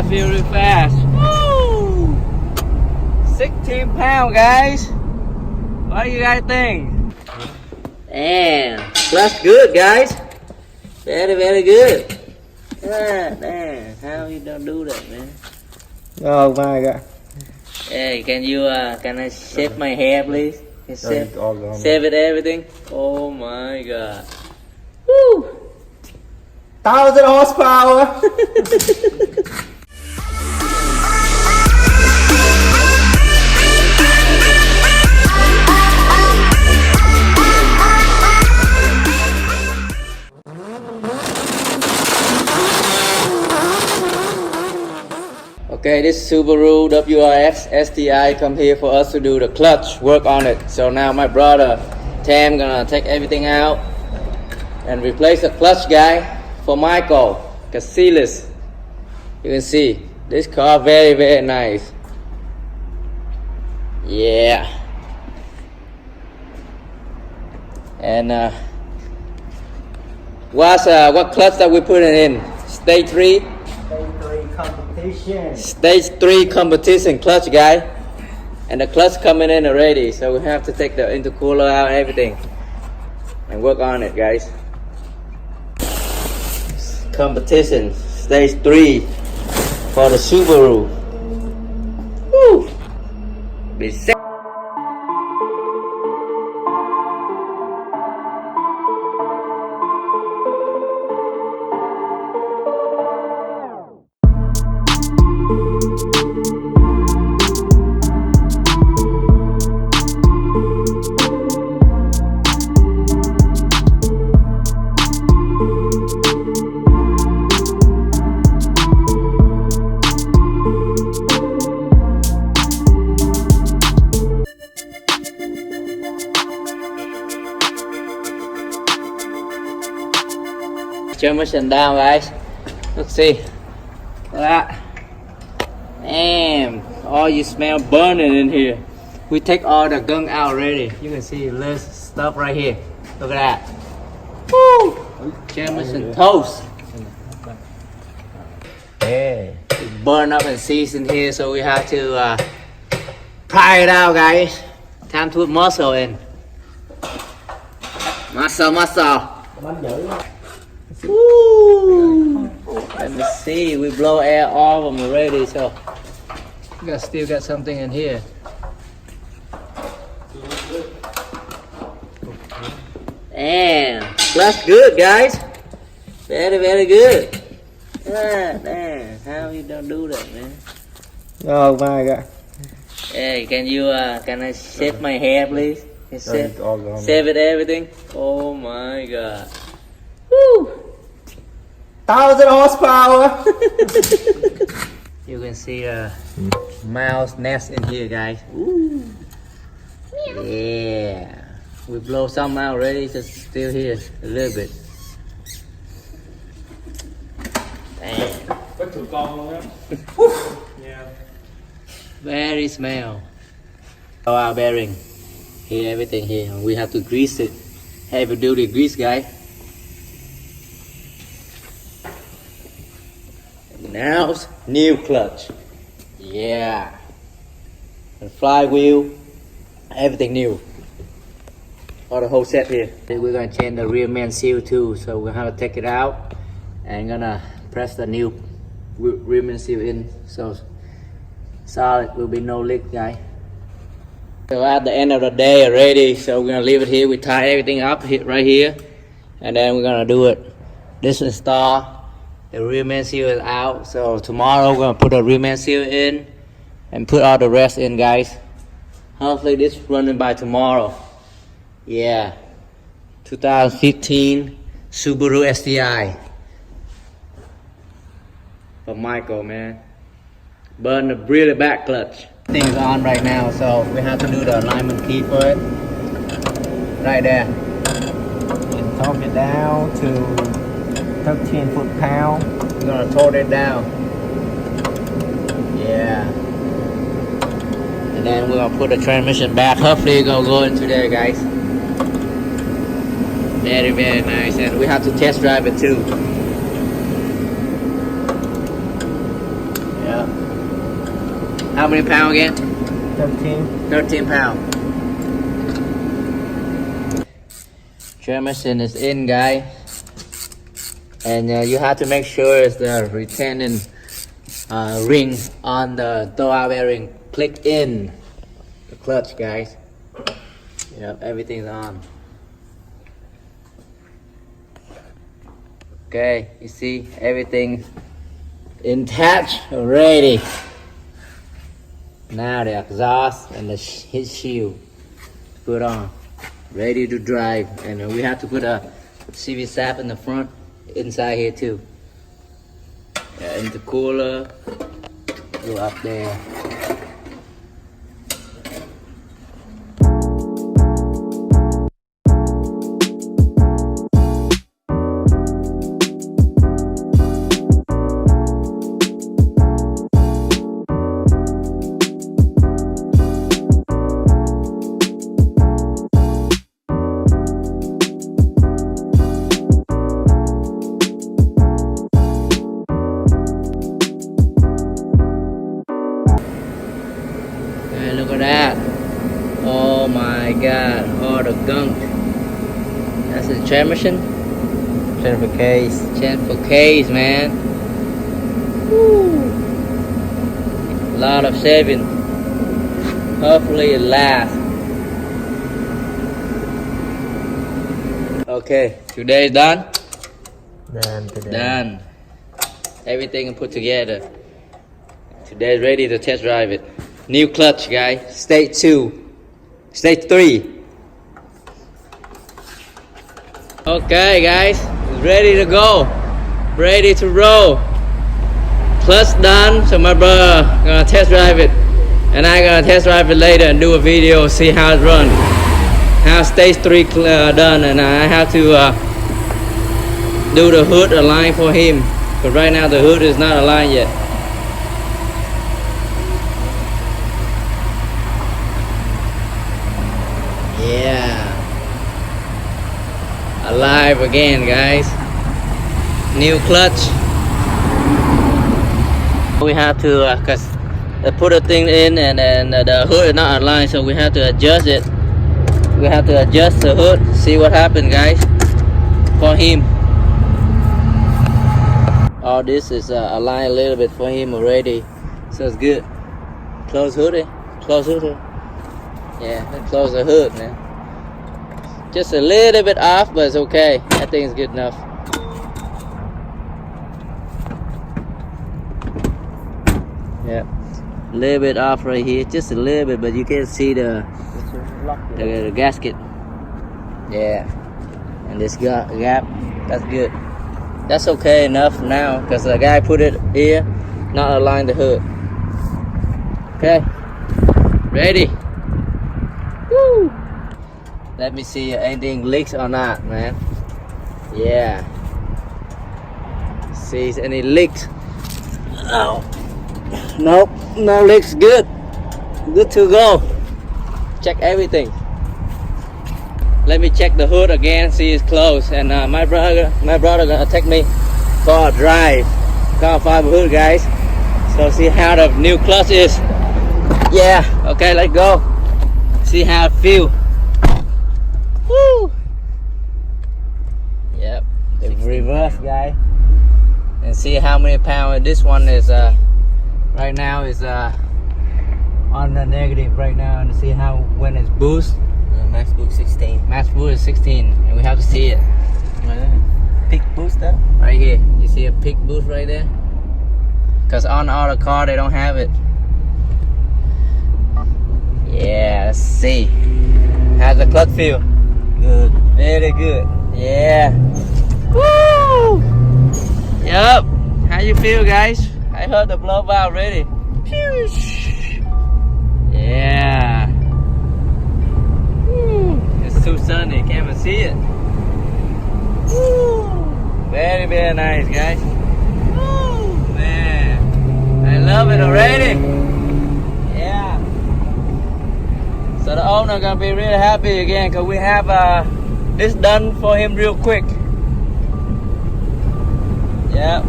drive really fast. Woo! 16 pounds, guys. What do you guys think? Damn, that's good, guys. Very, very good. God damn, how you don't do that, man? Oh my god. Hey, can I shave my hair, please? It's all gone. Save it, everything. Oh my god. Woo! 1,000 horsepower. Okay, this Subaru WRX STI come here for us to do the clutch, work on it. So now my brother Pham gonna take everything out and replace the clutch guy for Michael Casillas. You can see this car very, very nice. Yeah. And what clutch that we putting in? Stage 3? Competition. Stage 3 competition clutch guy. And the clutch coming in already, so we have to take the intercooler out and everything and work on it, guys. Competition stage 3 for the Subaru. Woo! Be sick. Transmission down, guys. Let's see. Look at that. Damn, all you smell burning in here. We take all the gunk out already. You can see less stuff right here. Look at that. Woo! Transmission toast. Yeah, it burn up and season here, so we have to pry it out, guys. Time to put muscle in. Muscle. Woo! Let me see. We blow air all of them already, so we still got something in here. Damn, that's good, guys. Very, very good. Damn, how you don't do that, man? Oh my god. Hey, can I shave my hair, please? It's all gone. Save it, everything. Oh my god. Woo! 1,000 horsepower. You can see a mouse nest in here, guys. Ooh. Yeah. We blow some out already, just still here a little bit. Damn. Very smell. Oh, our bearing. Here, everything here. And we have to grease it. Heavy duty grease, guys. Now, new clutch. Yeah. And flywheel. Everything new. All the whole set here. Then we're gonna change the rear main seal too. So we're gonna have to take it out and gonna press the new rear main seal in. So solid, will be no leak, guys. So at the end of the day already, so we're gonna leave it here. We tie everything up here, right here, and then we're gonna do it. This install. The rear main seal is out, so tomorrow we're gonna put the rear main seal in and put all the rest in, guys. Hopefully this running by tomorrow. Yeah, 2015 Subaru STI for Michael, man. Burn the really back clutch. Things on right now, so we have to do the alignment key for it. Right there. And talk it down to 13 foot-pound. We're gonna torque it down. Yeah. And then we're gonna put the transmission back. Hopefully it's gonna go into there, guys. Very, very nice. And we have to test drive it too. How many pounds again? 13. 13 pounds. Transmission is in, guys. And you have to make sure it's the retaining ring on the door bearing click in the clutch, guys. Yep, everything's on. Okay, you see everything intact already. Now the exhaust and the his shield put on, ready to drive. And we have to put a CV sap in the front, inside here too. Yeah, intercooler go up there. Look at that. Oh my god, all the gunk. That's a transmission? Transfer case. Transfer case, man. Woo. A lot of saving. Hopefully it lasts. Okay, today's done? Done. Everything put together. Today's ready to test drive it. New clutch, guys. Stage 2. Stage 3. Okay, guys. Ready to go. Ready to roll. Clutch done. So my brother gonna test drive it. And I gonna test drive it later and do a video, see how it runs. How stage 3 done. And I have to do the hood align for him. But right now the hood is not aligned yet. Yeah, alive again, guys. New clutch. We have to cause put a thing in and then the hood is not aligned, so we have to adjust it. We have to adjust the hood, see what happened, guys, for him. All this is aligned a little bit for him already, so it's good. Close hood, close hood. Yeah, let's close the hood, man. Just a little bit off, but it's okay. I think it's good enough. Yeah, a little bit off right here, just a little bit, but you can see the gasket. Yeah, and this gap, that's good. That's okay enough now, because the guy put it here, not align the hood. Okay, ready. Woo! Let me see if anything leaks or not, man. Yeah. See if any leaks. Oh. Nope, no leaks. Good. Good to go. Check everything. Let me check the hood again, see it's closed. And my brother gonna take me for a drive. Carbon fiber hood, guys. So see how the new clutch is. Yeah. Okay, let's go. See how it feels. Woo! Yep, the reverse, guy. And see how many pounds. This one is right now is on the negative right now, and see how when it's boost. Max boost 16. Max boost is 16, and we have to see it. Peak boost up. Right here, you see a peak boost right there? Cause on all the car they don't have it. Yeah, let's see. How's the clutch feel? Good. Very good. Yeah. Woo! Yup. How you feel, guys? I heard the blow valve already. Yeah. Woo. It's too sunny, can't even see it. Woo. Very, very nice, guys. Woo, man. I love it already. Yeah. So the owner gonna be really happy again, because we have this done for him real quick. Yeah.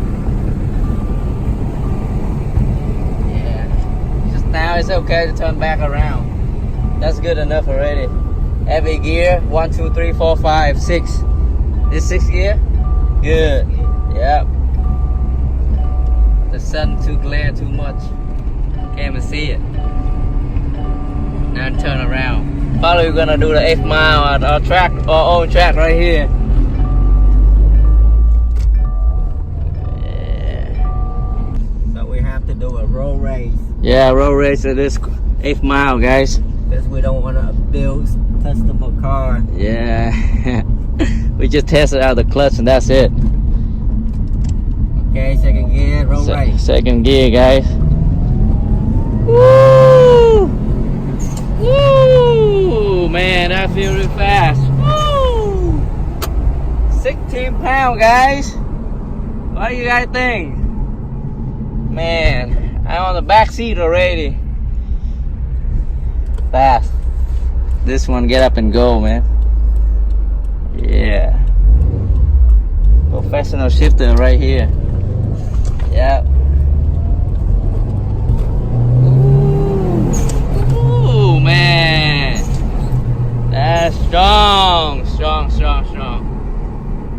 Yeah. Just now. It's okay to turn back around. That's good enough already. Every gear, 1, 2, 3, 4, 5, 6. This 6th gear? Good. Yep. The sun too glare too much. Can't even see it. Now turn around. Probably we're gonna do the 8th mile at our track, our own track right here. So we have to do a road race. Yeah, road race at this 8th mile, guys. Because we don't want to build customer car. Yeah. We just tested out the clutch and that's it. Okay, second gear, road race. Second gear, guys. Woo! Woo! Man, that feels really fast. Woo! 16 pounds, guys. What do you guys think? Man, I'm on the back seat already. Fast. This one, get up and go, man. Yeah. Professional shifter right here. Yep. Ooh, man. That's strong. Strong.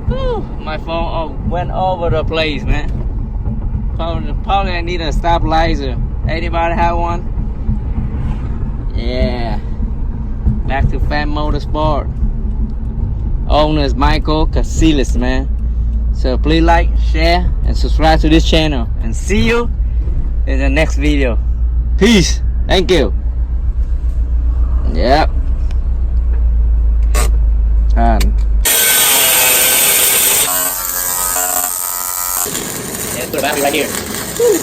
Woo. My phone went over the place, man. Probably I need a stabilizer. Anybody have one? Yeah. Back to Pham Motorsport. Owner is Michael Casillas, man. So please like, share, and subscribe to this channel. And see you in the next video. Peace. Thank you. Yep. Yeah, put a battery right here. Woo.